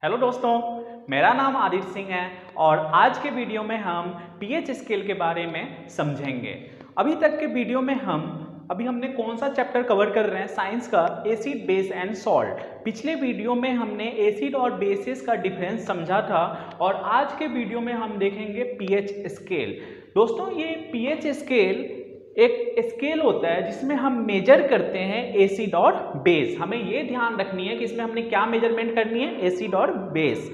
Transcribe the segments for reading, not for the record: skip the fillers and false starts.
Hello दोस्तों, मेरा नाम आदित्य सिंह है और आज के वीडियो में हम पीएच स्केल के बारे में समझेंगे। अभी तक के वीडियो में हमने कौन सा चैप्टर कवर कर रहे हैं? साइंस का एसिड, बेस एंड सॉल्ट। पिछले वीडियो में हमने एसिड और बेसिस का डिफरेंस समझा था और आज के वीडियो में हम देखेंगे पीएच स्केल। दोस्तों, ये पीएच स्केल एक स्केल होता है जिसमें हम मेजर करते हैं एसिड और बेस। हमें ये ध्यान रखनी है कि इसमें हमने क्या मेजरमेंट करनी है, एसिड और बेस।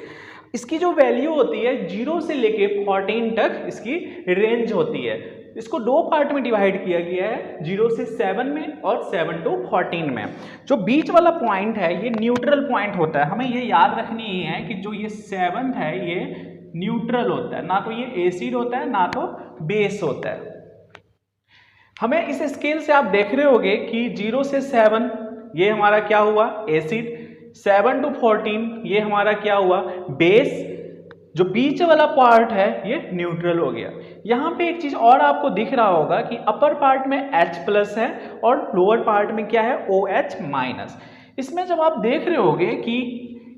इसकी जो वैल्यू होती है 0 से लेके 14 तक इसकी रेंज होती है। इसको दो पार्ट में डिवाइड किया गया है, 0 से 7 में और 7 to 14 में। जो बीच वाला पॉइंट है ये न्यूट्रल पॉइंट होता है। हमें ये याद रखनी ही है कि जो ये 7 है ये न्यूट्रल होता है, ना तो ये एसिड होता है ना तो बेस होता है। हमें इस स्केल से आप देख रहे होंगे कि 0 से 7 ये हमारा क्या हुआ, एसिड। 7 to 14 ये हमारा क्या हुआ, बेस। जो बीच वाला पार्ट है ये न्यूट्रल हो गया। यहाँ पे एक चीज और आपको दिख रहा होगा कि अपर पार्ट में H+ है और लोअर पार्ट में क्या है, OH-। इसमें जब आप देख रहे होगे कि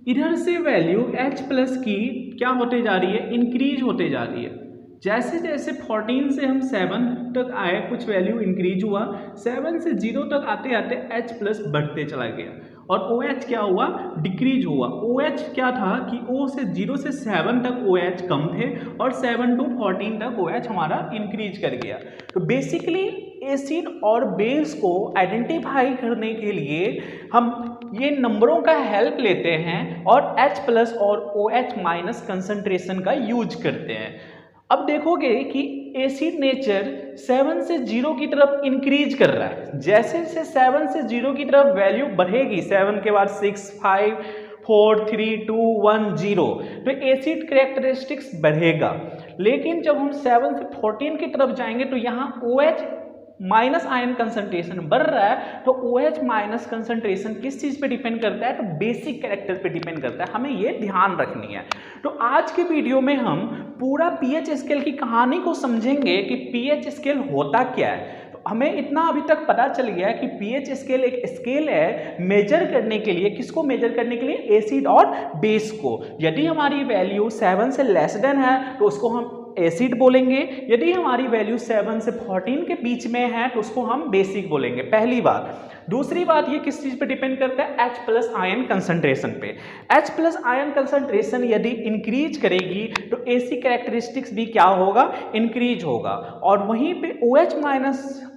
इधर से वैल्यू H+ की क्या होते जा रही है, इंक्रीज होते जा रही है। जैसे जैसे 14 से हम 7 तक आए कुछ वैल्यू इंक्रीज हुआ, 7 से 0 तक आते आते H+ बढ़ते चला गया और OH क्या हुआ, डिक्रीज हुआ। OH क्या था कि O से 0 से 7 तक OH कम थे और 7 to 14 तक OH हमारा इंक्रीज कर गया। तो बेसिकली एसिड और बेस को आइडेंटिफाई करने के लिए हम ये नंबरों का हेल्प लेते हैं और H+ और OH- कंसंट्रेशन का यूज करते हैं। अब देखोगे कि एसिड नेचर 7 से 0 की तरफ इंक्रीज कर रहा है। जैसे जैसे 7 से 0 की तरफ वैल्यू बढ़ेगी, 7 के बाद 6, 5, 4, 3, 2, 1, 0, तो एसिड कैरेक्टरिस्टिक्स बढ़ेगा। लेकिन जब हम 7 से 14 की तरफ जाएंगे तो यहाँ OH- आयन कंसंट्रेशन बढ़ रहा है। तो OH- कंसंट्रेशन किस चीज पे डिपेंड करता है, तो बेसिक कैरेक्टर पे डिपेंड करता है। हमें ये ध्यान रखनी है। तो आज के वीडियो में हम पूरा पीएच स्केल की कहानी को समझेंगे कि पीएच स्केल होता क्या है। तो हमें इतना अभी तक पता चल गया कि पीएच स्केल एक स्केल है मेजर करने के लिए। किसको मेजर करने के लिए, एसिड और बेस को। यदि हमारी वैल्यू 7 से लेस देन है तो उसको हम एसिड बोलेंगे। यदि हमारी वैल्यू 7 से 14 के बीच में है तो उसको हम बेसिक बोलेंगे, पहली बात। दूसरी बात, ये किस चीज पे डिपेंड करता है, H+ आयन कंसंट्रेशन पे। H+ आयन कंसंट्रेशन यदि इंक्रीज करेगी तो एसी कैरेक्टरिस्टिक्स भी क्या होगा, इंक्रीज होगा। और वहीं पे OH-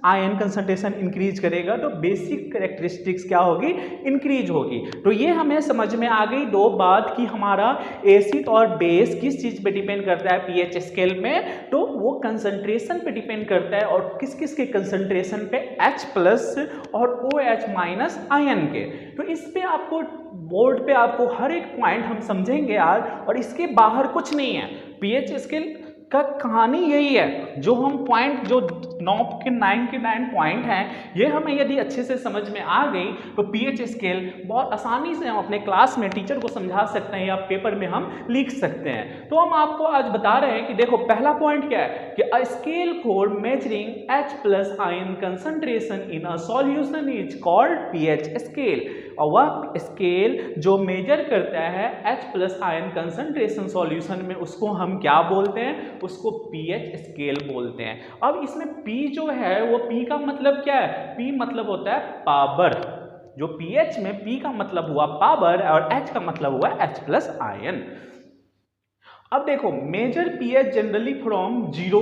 आयन कंसंट्रेशन इंक्रीज करेगा तो बेसिक कैरेक्टरिस्टिक्स क्या होगी, इंक्रीज होगी। तो ये हमें समझ में आ गई दो बात कि हमारा एसिड और बेस किस चीज पे डिपेंड करता है पीएच स्केल में, तो वो कंसंट्रेशन पे डिपेंड करता है। और किस किस के कंसंट्रेशन पे, H+ और OH- आयन के। तो इस पे आपको बोर्ड पे आपको हर एक पॉइंट हम समझेंगे आज, और इसके बाहर कुछ नहीं है। पीएच स्केल का कहानी यही है। जो हम पॉइंट, जो 9 के 9 पॉइंट हैं, ये हमें यदि अच्छे से समझ में आ गई तो पीएच स्केल बहुत आसानी से हम अपने क्लास में टीचर को समझा सकते हैं या पेपर में हम लिख सकते हैं। तो हम आपको आज बता रहे हैं कि देखो, पहला पॉइंट क्या है कि a scale for measuring H+ ion concentration in a solution is called pH scale. और वह स्केल जो मेजर करता है H+ आयन कंसंट्रेशन सॉल्यूशन में, उसको हम क्या बोलते हैं, उसको पीएच स्केल बोलते हैं। अब इसमें P जो है वो P का मतलब क्या है, P मतलब होता है पावर। जो पीएच में P का मतलब हुआ पावर और H का मतलब हुआ H+ आयन। अब देखो, measure pH generally from 0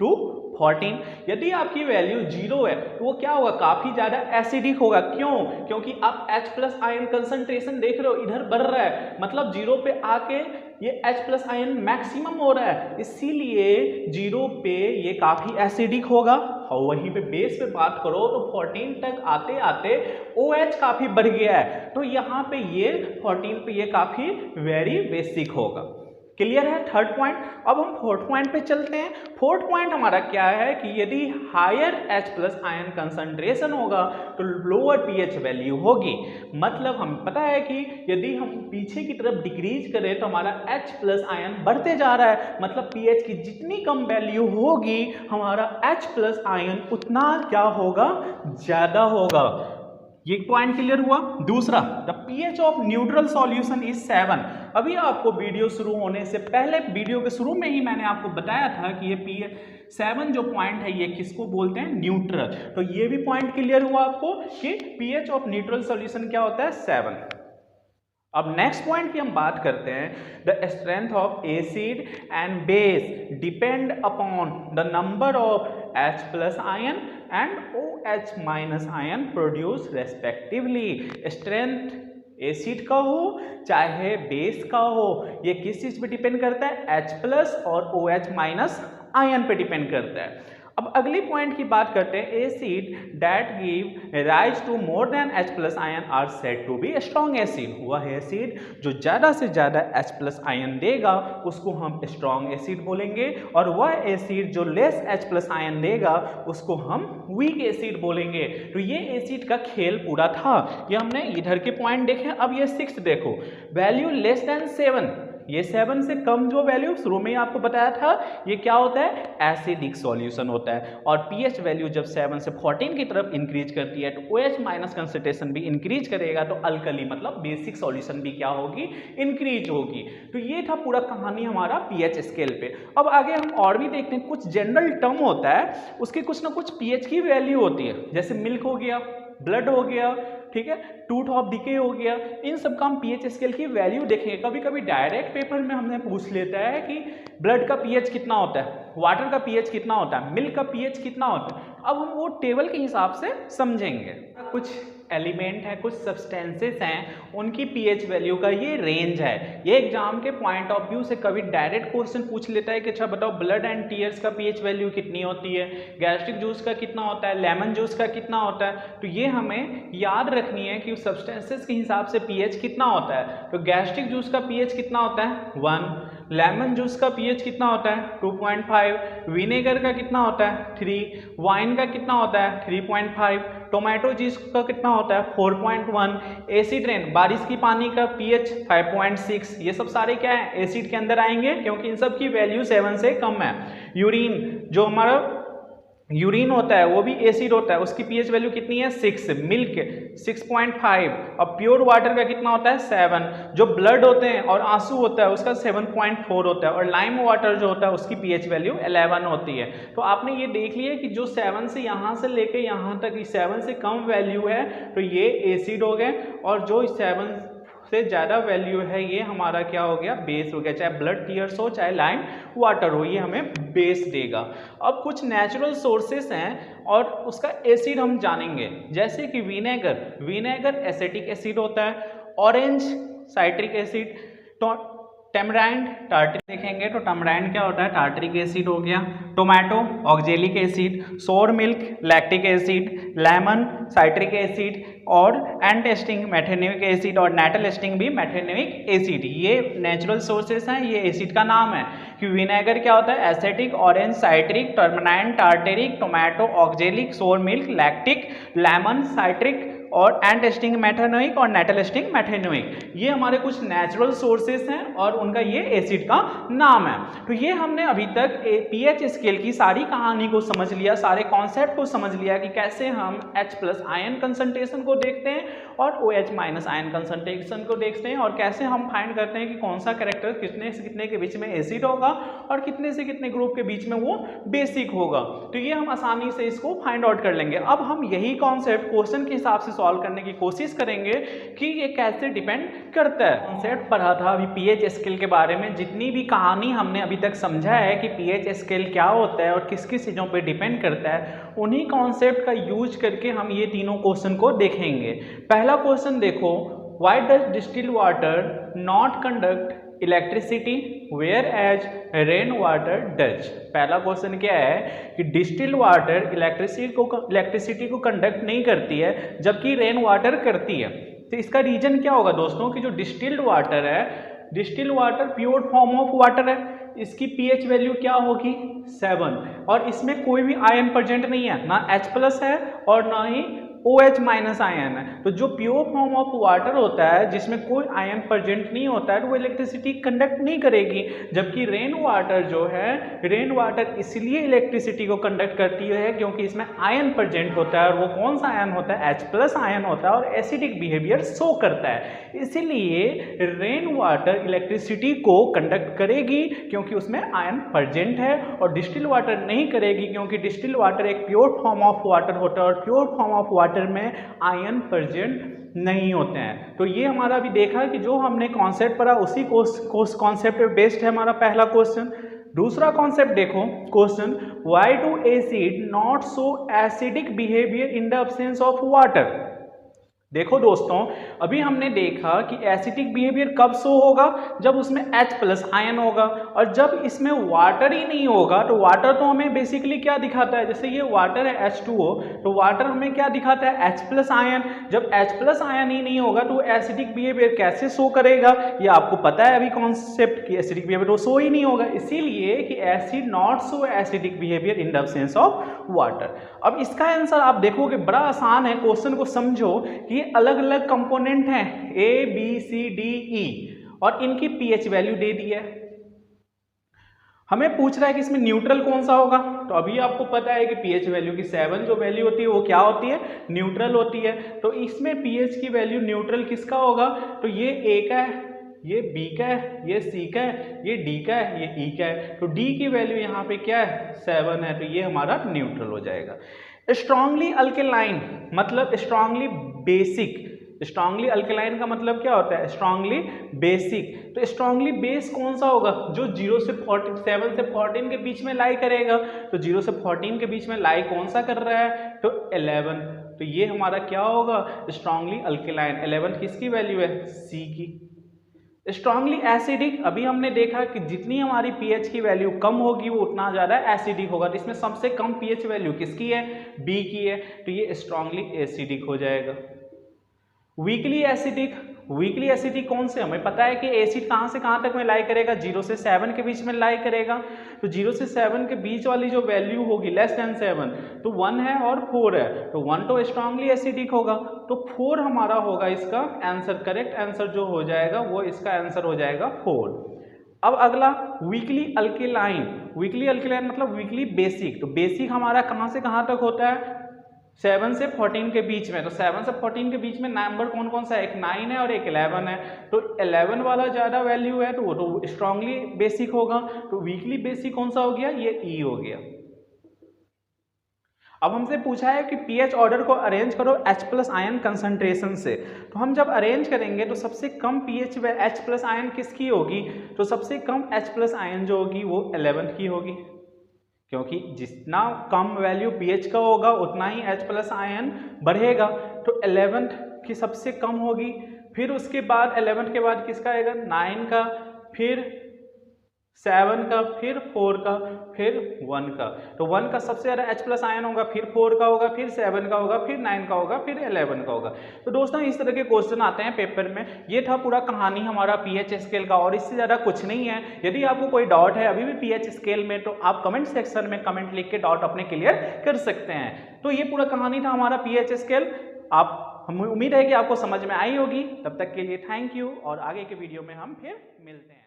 to 14। यदि आपकी वैल्यू 0 है तो वो क्या होगा, काफी ज्यादा एसिडिक होगा। क्यों? क्योंकि आप H+ आयन कंसंट्रेशन देख रहे हो इधर बढ़ रहा है, मतलब 0 पे आके ये H+ आयन मैक्सिमम हो रहा है, इसीलिए 0 पे ये काफी एसिडिक होगा। और वहीं पे बेस पे बात करो तो 14 तक आते आते OH काफी बढ़ गया है, तो यहाँ पे ये 14 पे ये काफी वेरी बेसिक होगा। क्लियर है थर्ड पॉइंट। अब हम फोर्थ पॉइंट पे चलते हैं। फोर्थ पॉइंट हमारा क्या है कि यदि हायर H+ आयन कंसंट्रेशन होगा तो लोअर पीएच वैल्यू होगी। मतलब हम पता है कि यदि हम पीछे की तरफ डिक्रीज करें तो हमारा H+ आयन बढ़ते जा रहा है, मतलब पीएच की जितनी कम वैल्यू होगी हमारा H+ आयन उतना क्या होगा, ज्यादा होगा। ये पॉइंट क्लियर हुआ। दूसरा, the pH of neutral solution is 7। अभी आपको वीडियो शुरू होने से पहले, वीडियो के शुरू में ही मैंने आपको बताया था कि ये pH 7 जो पॉइंट है ये किसको बोलते हैं, न्यूट्रल। तो ये भी पॉइंट क्लियर हुआ आपको कि pH ऑफ न्यूट्रल सॉल्यूशन क्या होता है, 7। अब नेक्स्ट पॉइंट की हम बात करते हैं, the strength of acid and base depend upon the number of H+ ion and OH- ion produce respectively. Strength acid का हो चाहे बेस का हो, ये किस चीज पे डिपेंड करता है, H+ और OH- आयन पे डिपेंड करता है। अब अगली पॉइंट की बात करते हैं, acid that give rise to more than H+ ion are said to be strong acid. वह एसिड जो ज़्यादा से ज़्यादा H+ आयन देगा उसको हम स्ट्रॉन्ग एसिड बोलेंगे, और वह एसिड जो लेस H+ आयन देगा उसको हम वीक एसिड बोलेंगे। तो ये एसिड का खेल पूरा था। ये हमने इधर के पॉइंट देखे। अब ये 6 देखो, वैल्यू लेस देन 7, ये 7 से कम जो वैल्यू शुरू में ही आपको बताया था, ये क्या होता है, एसिडिक सॉल्यूशन होता है। और पीएच वैल्यू जब 7 से 14 की तरफ इंक्रीज करती है तो OH- कंसंट्रेशन भी इंक्रीज करेगा, तो अल्कली मतलब बेसिक सॉल्यूशन भी क्या होगी, इंक्रीज होगी। तो ये था पूरा कहानी हमारा पीएच स्केल पे। अब आगे हम और भी देखते हैं, कुछ जनरल टर्म होता है, उसकी कुछ ना कुछ पीएच की वैल्यू होती है, जैसे मिल्क हो गया, ब्लड हो गया, ठीक है, टूथ ऑफ डिके हो गया, इन सब का हम पीएच स्केल की वैल्यू देखेंगे। कभी कभी डायरेक्ट पेपर में हमने पूछ लेता है कि ब्लड का पीएच कितना होता है, वाटर का पीएच कितना होता है, मिल्क का पीएच कितना होता है। अब हम वो टेबल के हिसाब से समझेंगे। कुछ एलिमेंट है, कुछ सब्सटेंसेस हैं, उनकी पीएच वैल्यू का ये रेंज है। ये एग्जाम के पॉइंट ऑफ व्यू से कभी डायरेक्ट क्वेश्चन पूछ लेता है कि अच्छा बताओ ब्लड एंड टीयर्स का पीएच वैल्यू कितनी होती है, गैस्ट्रिक जूस का कितना होता है, लेमन जूस का कितना होता है। तो ये हमें याद रखनी है कि उस सब्सटेंसेस के हिसाब से पीएच कितना होता है। तो गैस्ट्रिक जूस का पीएच कितना होता है, 1, लेमन जूस का पीएच कितना होता है, 2.5, विनेगर का कितना होता है, 3, वाइन का कितना होता है, 3.5, टोमेटो जूस का कितना होता है, 4.1, एसिड रेन बारिश की पानी का पीएच 5.6। ये सब सारे क्या है, एसिड के अंदर आएंगे, क्योंकि इन सब की वैल्यू 7 से कम है। यूरिन, जो हमारा यूरिन होता है वो भी एसिड होता है, उसकी पीएच वैल्यू कितनी है, 6, मिल्क 6.5, और प्योर वाटर का कितना होता है, 7, जो ब्लड होते हैं और आंसू होता है उसका 7.4 होता है, और लाइम वाटर जो होता है उसकी पीएच वैल्यू 11 होती है। तो आपने ये देख लिया कि जो 7 से यहाँ से लेके यहाँ तक 7 से कम वैल्यू है तो ये एसिड हो गए, और जो 7 से ज़्यादा वैल्यू है ये हमारा क्या हो गया, बेस हो गया। चाहे ब्लड टीयर्स हो चाहे लाइम वाटर हो, ये हमें बेस देगा। अब कुछ नेचुरल सोर्सेस हैं और उसका एसिड हम जानेंगे, जैसे कि विनेगर एसिटिक एसिड होता है, ऑरेंज साइट्रिक एसिड, टेमराइंड टार्ट्रिक देखेंगे तो टेमराइंड क्या होता है, टार्ट्रिक एसिड हो गया, टोमेटो ऑक्जेलिक एसिड, सोर milk lactic acid, lemon citric acid, और एंटेस्टिंग मेथेनोइक एसिड, और नेटल भी मेथेनोइक एसिड। ये नेचुरल सोर्सेस हैं, ये एसिड का नाम है। कि विनेगर क्या होता है, acetic, orange citric, tamarind tartaric, tomato oxalic, sour milk lactic, lemon citric, और एंटेस्टिंग मेथेनोइक और नेटल मेथेनोइक। ये हमारे कुछ नेचुरल सोर्सेस हैं और उनका ये एसिड का नाम है। तो ये हमने अभी तक पीएच स्केल की सारी कहानी को समझ लिया, सारे कॉन्सेप्ट को समझ लिया कि कैसे हम H+ आयन कंसंट्रेशन को देखते हैं और OH- आयन कंसंट्रेशन को देखते हैं, और कैसे हम फाइंड करते हैं कि कौन सा कैरेक्टर कितने से कितने के बीच में एसिड होगा और कितने से कितने ग्रुप के बीच में वो बेसिक होगा। तो ये हम आसानी से इसको फाइंड आउट कर लेंगे। अब हम यही कॉन्सेप्ट क्वेश्चन के हिसाब से सॉल्व करने की कोशिश करेंगे कि ये कैसे डिपेंड करता है। कॉन्सेप्ट पढ़ा था अभी पीएच स्केल के बारे में, जितनी भी कहानी हमने अभी तक समझा है कि पीएच स्केल क्या होता है और किस किस चीज़ों पे डिपेंड करता है, उन्हीं कॉन्सेप्ट का यूज करके हम ये तीनों क्वेश्चन को देखेंगे। पहला क्वेश्चन देखो, why does distilled water not conduct electricity whereas rain water does. पहला क्वेश्चन क्या है कि डिस्टिल्ड वाटर इलेक्ट्रिसिटी को कंडक्ट नहीं करती है जबकि रेन वाटर करती है। तो इसका रीजन क्या होगा दोस्तों, कि जो डिस्टिल्ड वाटर है, distilled water pure form of water है, इसकी पीएच वैल्यू क्या होगी, 7, और इसमें कोई भी आयन प्रेजेंट नहीं है, ना H+ है और ना ही OH माइनस आयन है। तो जो प्योर फॉर्म ऑफ वाटर होता है जिसमें कोई आयन प्रेजेंट नहीं होता है तो वो इलेक्ट्रिसिटी कंडक्ट नहीं करेगी, जबकि रेन वाटर जो है, रेन वाटर इसलिए इलेक्ट्रिसिटी को कंडक्ट करती है क्योंकि इसमें आयन प्रेजेंट होता है, और वो कौन सा आयन होता है, H+ आयन होता है, और एसिडिक बिहेवियर शो करता है। इसीलिए रेन वाटर इलेक्ट्रिसिटी को कंडक्ट करेगी क्योंकि उसमें आयन प्रेजेंट है, और डिस्टिल वाटर नहीं करेगी क्योंकि डिस्टिल वाटर एक प्योर फॉर्म ऑफ वाटर होता है और प्योर फॉर्म ऑफ वाटर में आयन प्रेजेंट नहीं होते हैं। तो ये हमारा अभी देखा कि जो हमने कॉन्सेप्ट पढ़ा उसी कॉन्सेप्ट पे बेस्ड है हमारा पहला क्वेश्चन। दूसरा कॉन्सेप्ट देखो, question why do acid not show acidic behaviour in the absence of water. देखो दोस्तों, अभी हमने देखा कि एसिडिक बिहेवियर कब शो होगा, जब उसमें H+ आयन होगा, और जब इसमें वाटर ही नहीं होगा तो वाटर तो हमें बेसिकली क्या दिखाता है, जैसे ये वाटर है H2O, तो वाटर हमें क्या दिखाता है, H+ आयन। जब H+ आयन ही नहीं होगा तो एसिडिक बिहेवियर कैसे शो करेगा, ये आपको पता है अभी कॉन्सेप्ट कि एसिडिक बिहेवियर तो शो ही नहीं होगा, इसीलिए कि acid not show acidic behaviour in the absence of water. अब इसका आंसर आप देखोगे बड़ा आसान है, क्वेश्चन को समझो कि ये अलग अलग कंपोनेंट हैं ABCDE और इनकी pH वैल्यू दे दी है। हमें पूछ रहा है कि इसमें न्यूट्रल कौन सा होगा, तो अभी आपको पता है कि pH वैल्यू की 7 जो वैल्यू होती है वो क्या होती है, न्यूट्रल होती है। तो इसमें pH की वैल्यू न्यूट्रल किसका होगा, तो ये A का है, ये B का है, ये C का है, ये D का है, ये E का है। तो D की वैल्यू यहाँ पे क्या है, 7 है, तो ये हमारा न्यूट्रल हो जाएगा। स्ट्रांगली अल्केलाइन मतलब स्ट्रांगली बेसिक। स्ट्रांगली अल्केलाइन का मतलब क्या होता है, स्ट्रांगली बेसिक। तो स्ट्रांगली बेस कौन सा होगा, जो 0 से 7 से 14 के बीच में लाई करेगा। तो 0 से 14 के बीच में लाई कौन सा कर रहा है, तो 11। तो ये हमारा क्या होगा, स्ट्रांगली अल्केलाइन। 11 किसकी वैल्यू है, C की। स्ट्रांगली एसिडिक, अभी हमने देखा कि जितनी हमारी pH की वैल्यू कम होगी वो उतना ज़्यादा एसिडिक होगा। तो इसमें सबसे कम pH वैल्यू किसकी है, B की है, तो ये स्ट्रांगली एसिडिक हो जाएगा। वीकली एसिडिक, वीकली एसिडिक कौन से, हमें पता है कि एसिड कहाँ से कहाँ तक में लाई करेगा, 0 से 7 के बीच में लाई करेगा। तो 0 से 7 के बीच वाली जो वैल्यू होगी लेस देन 7, तो 1 है और 4 है, तो 1 तो स्ट्रांगली एसिडिक होगा, तो 4 हमारा होगा इसका आंसर। करेक्ट आंसर जो हो जाएगा वो इसका आंसर हो जाएगा 4। अब अगला वीकली अल्केलाइन। वीकली अल्केलाइन मतलब वीकली बेसिक। तो बेसिक हमारा कहाँ से कहाँ तक होता है, 7 से 14 के बीच में। तो 7 से 14 के बीच में नंबर कौन कौन सा है, एक 9 है और एक 11 है। तो 11 वाला ज़्यादा वैल्यू है तो वो तो स्ट्रांगली बेसिक होगा। तो वीकली बेसिक कौन सा हो गया, ये E हो गया। अब हमसे पूछा है कि pH ऑर्डर को अरेंज करो H+ आयन कंसंट्रेशन से। तो हम जब अरेंज करेंगे तो सबसे कम pH व H+ आयन किसकी होगी, तो सबसे कम H+ आयन जो होगी वो 11 की होगी, क्योंकि जितना कम वैल्यू pH का होगा उतना ही H+ आयन बढ़ेगा। तो 11 की सबसे कम होगी, फिर उसके बाद 11 के बाद किसका आएगा, 9 का, फिर 7 का, फिर 4 का, फिर 1 का। तो 1 का सबसे ज़्यादा H+ आयन होगा, फिर 4 का होगा, फिर 7 का होगा, फिर 9 का होगा, फिर 11 का होगा। तो दोस्तों इस तरह के क्वेश्चन आते हैं पेपर में। ये था पूरा कहानी हमारा pH स्केल का, और इससे ज़्यादा कुछ नहीं है। यदि आपको कोई डाउट है अभी भी pH स्केल में तो आप कमेंट सेक्शन में कमेंट लिख के डाउट अपने क्लियर कर सकते हैं। तो ये पूरा कहानी था हमारा pH स्केल। हमें उम्मीद है कि आपको समझ में आई होगी। तब तक के लिए थैंक यू, और आगे के वीडियो में हम फिर मिलते हैं।